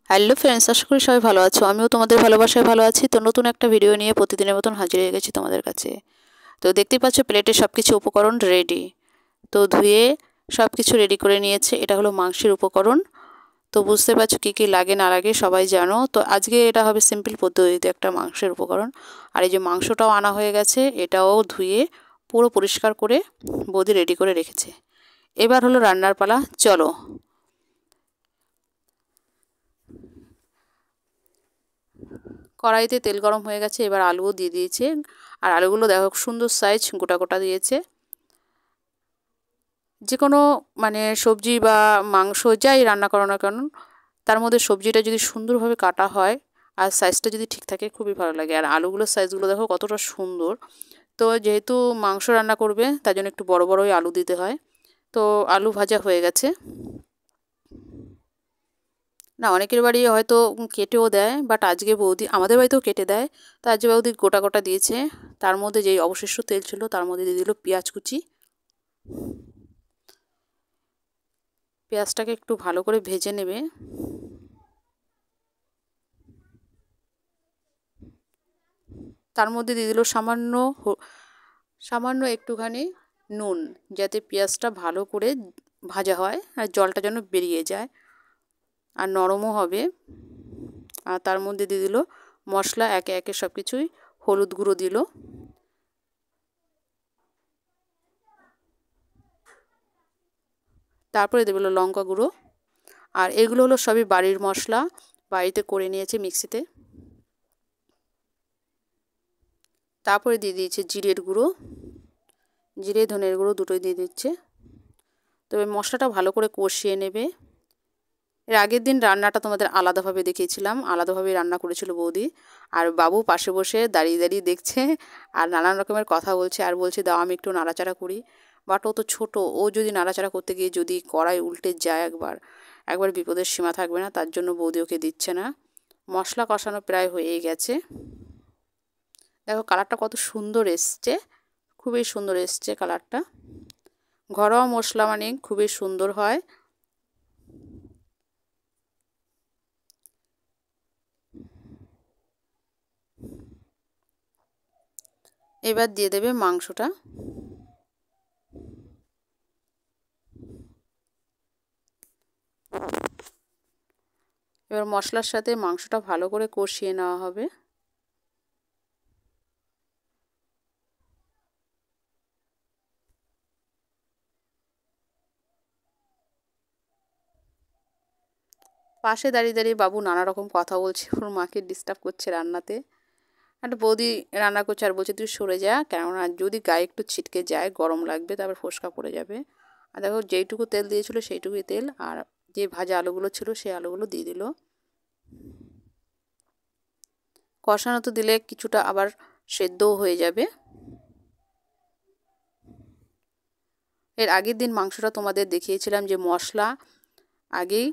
Hello friends, আশা করি সবাই ভালো আছো। আমিও তোমাদের ভালোবাসায় ভালো আছি। তো নতুন একটা ভিডিও নিয়ে প্রতিদিনের মতন হাজির হয়ে গেছি তোমাদের কাছে। তো দেখতেই পাচ্ছ প্লেটে সব কিছু উপকরণ রেডি। তো ধুয়ে সব কিছু রেডি করে নিয়েছে। এটা হলো মাংসের উপকরণ। তো বুঝতে পারছো কী কী লাগে না লাগে সবাই জানো। তো আজকে এটা হবে সিম্পল পদ্ধতিতে একটা মাংসের উপকরণ। আর এই যে মাংসটাও আনা হয়ে গেছে, এটাও ধুয়ে পুরো পরিষ্কার করে বৌদি রেডি করে রেখেছে। এবার হলো রান্নার পালা, চলো। কড়াইতে তেল গরম হয়ে গেছে, এবার আলুও দিয়ে দিয়েছে। আর আলুগুলো দেখো সুন্দর সাইজ গোটা গোটা দিয়েছে। যে কোনো সবজি বা মাংস যাই রান্না করো না কেন, তার মধ্যে সবজিটা যদি সুন্দরভাবে কাটা হয় আর সাইজটা যদি ঠিক থাকে খুবই ভালো লাগে। আর আলুগুলোর সাইজগুলো দেখো কতটা সুন্দর। তো যেহেতু মাংস রান্না করবে তার জন্য একটু বড় বড়ই আলু দিতে হয়। তো আলু ভাজা হয়ে গেছে। না, অনেকের বাড়ি হয়তো কেটেও দেয়, বাট আজকে বৌদি আমাদের বাড়িতেও কেটে দেয়। তো আজকে বৌদি গোটা গোটা দিয়েছে। তার মধ্যে যেই অবশিষ্ট তেল ছিল তার মধ্যে দিয়ে দিল পেঁয়াজ কুচি। পেঁয়াজটাকে একটু ভালো করে ভেজে নেবে। তার মধ্যে দিয়ে দিল সামান্য একটুখানি নুন, যাতে পেঁয়াজটা ভালো করে ভাজা হয় আর জলটা যেন বেরিয়ে যায় আর নরমও হবে। আর তার মধ্যে দিয়ে দিল মশলা, একে একে সব কিছুই। হলুদ গুঁড়ো দিল, তারপরে দেবে লঙ্কা গুঁড়ো। আর এগুলো হলো সবই বাড়ির মশলা, বাড়িতে করে নিয়েছে মিক্সিতে। তারপরে দিয়ে দিয়েছে জিরের গুঁড়ো, জিরে ধনের গুঁড়ো দুটোই দিয়ে দিচ্ছে। তবে মশলাটা ভালো করে কষিয়ে নেবে। এর আগের দিন রান্নাটা তোমাদের আলাদাভাবে দেখিয়েছিলাম, আলাদাভাবে রান্না করেছিল বৌদি। আর বাবু পাশে বসে দাঁড়িয়ে দাঁড়িয়ে দেখছে আর নানান রকমের কথা বলছে আর বলছে দাও আমি একটু নাড়াচাড়া করি। বাট ও তো ছোটো, ও যদি নাড়াচাড়া করতে গিয়ে যদি কড়াই উল্টে যায় একবার বিপদের সীমা থাকবে না, তার জন্য বৌদি ওকে দিচ্ছে না। মশলা কষানো প্রায় হয়েই গেছে। দেখো কালারটা কত সুন্দর এসছে, খুবই সুন্দর এসছে কালারটা। ঘরোয়া মশলা মানে খুবই সুন্দর হয়। এবার দিয়ে দেবে মাংসটা। এবার মশলার সাথে মাংসটা ভালো করে কষিয়ে নেওয়া হবে। পাশে দাঁড়িয়ে দাঁড়িয়ে বাবু নানা রকম কথা বলছে, ওর মাকে ডিস্টার্ব করছে রান্নাতে। একটা বৌদি রান্না করছে আর বলছে তুই সরে যা, কেননা যদি গায়ে একটু ছিটকে যায় গরম লাগবে, তারপর ফোসকা পড়ে যাবে। আর দেখো যেইটুকু তেল দিয়েছিল সেইটুকুই তেল, আর যে ভাজা আলুগুলো ছিল সেই আলুগুলো দিয়ে দিল। কষানো তো দিলে কিছুটা আবার সেদ্ধও হয়ে যাবে। এর আগের দিন মাংসটা তোমাদের দেখিয়েছিলাম যে মশলা আগেই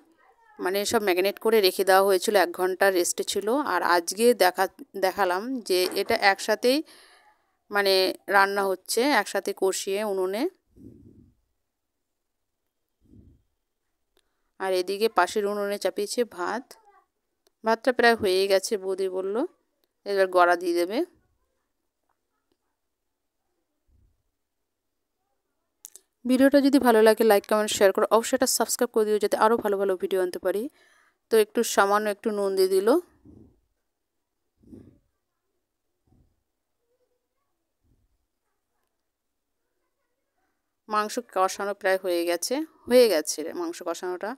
সব ম্যারিনেট করে রেখে দেওয়া হয়েছিল, 1 ঘন্টা রেস্টে ছিল। আর আজকে দেখালাম যে এটা একসাথেই রান্না হচ্ছে, একসাথে কষিয়ে উনুনে। আর এদিকে পাশের উনুনে চাপিয়েছে ভাতটা প্রায় হয়েই গেছে, বৌদি বলল এবার গড়া দিয়ে দেবে। ভিডিওটা যদি ভালো লাগে লাইক কমেন্ট শেয়ার করো, অবশ্যই এটা সাবস্ক্রাইব করে দিও যাতে আরও ভালো ভালো ভিডিও আনতে পারি। তো একটু সামান্য একটু নুন দিয়ে দিল। মাংস কষানো প্রায় হয়ে গেছে মাংস কষানোটা।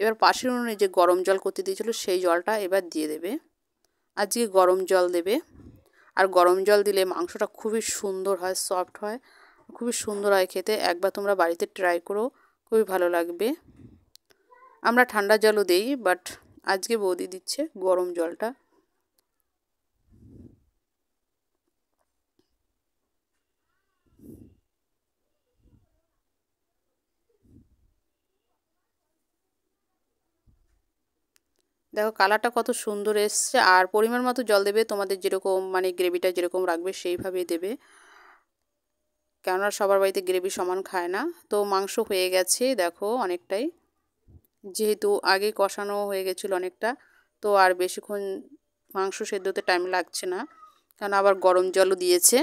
এবার পাশের উনুনে যে গরম জল করতে দিয়েছিল সেই জলটা এবার দিয়ে দেবে। আজকে গরম জল দেবে। আর গরম জল দিলে মাংসটা খুবই সুন্দর হয়, সফট হয়, খুবই সুন্দর হয় খেতে। একবার তোমরা বাড়িতে ট্রাই করো, খুবই ভালো লাগবে। আমরা ঠান্ডা জলও দিই, বাট আজকে বৌদি দিচ্ছে গরম জলটা। দেখো কালারটা কত সুন্দর এসছে। আর পরিমাণ মতো জল দেবে, তোমাদের যেরকম গ্রেভিটা যেরকম রাখবে সেইভাবেই দেবে, কেননা সবার বাড়িতে গ্রেভি সমান খায় না। তো মাংস হয়ে গেছে দেখো অনেকটাই, যেহেতু আগে কষানো হয়ে গেছিলো অনেকটা, তো আর বেশিক্ষণ মাংস সেদ্ধ হতে টাইম লাগছে না, কারণ আবার গরম জলও দিয়েছে।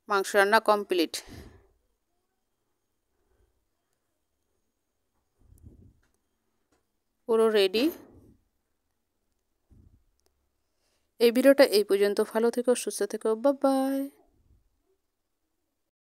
মাংস রান্না কমপ্লিট। পুরো রেডি। এই ভিডিওটা এই পর্যন্ত। ভালো থেকো, সুস্থ থেকো, বাই বাই।